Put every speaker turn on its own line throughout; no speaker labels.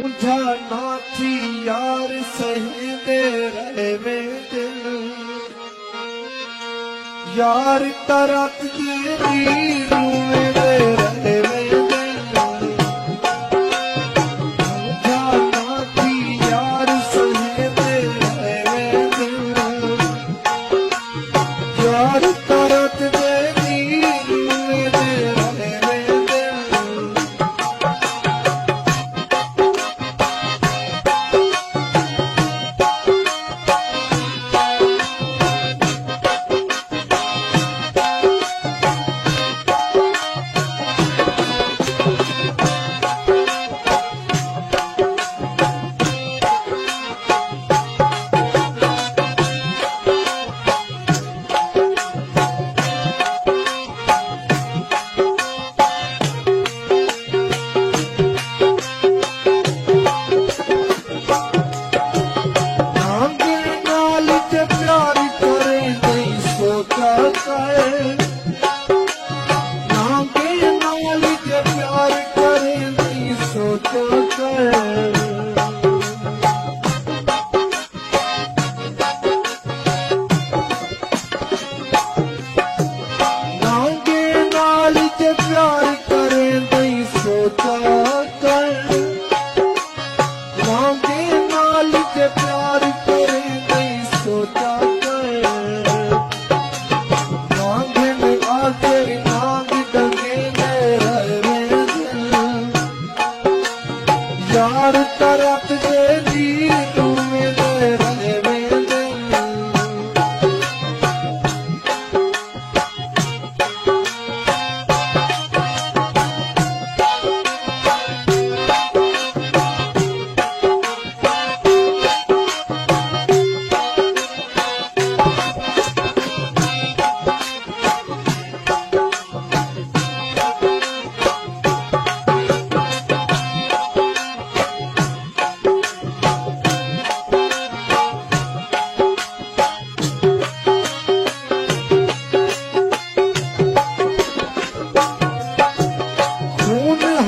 नाथी यार सहेंदे रहे दिल यार तरत तेरी रूंदे रहे नाथी यार सहेंदे रहे दिल यार तरत तेरी रूंदे रहे यार तरत तेरी रूंदे रहे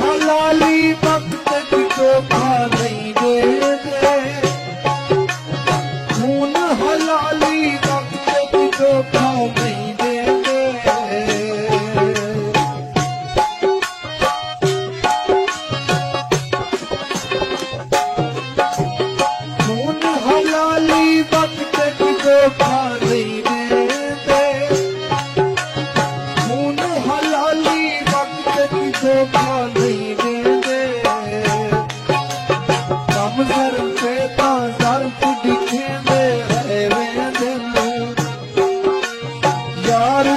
हलाली वक्त की धोखा नहीं देते खून हलाली वक्त की धोखा नहीं देते खून हलाली वक्त की धोखा नहीं देते खून हलाली वक्त की धोखा नहीं देते कम सर पे सर्फ दिखे दे रहे दिल यार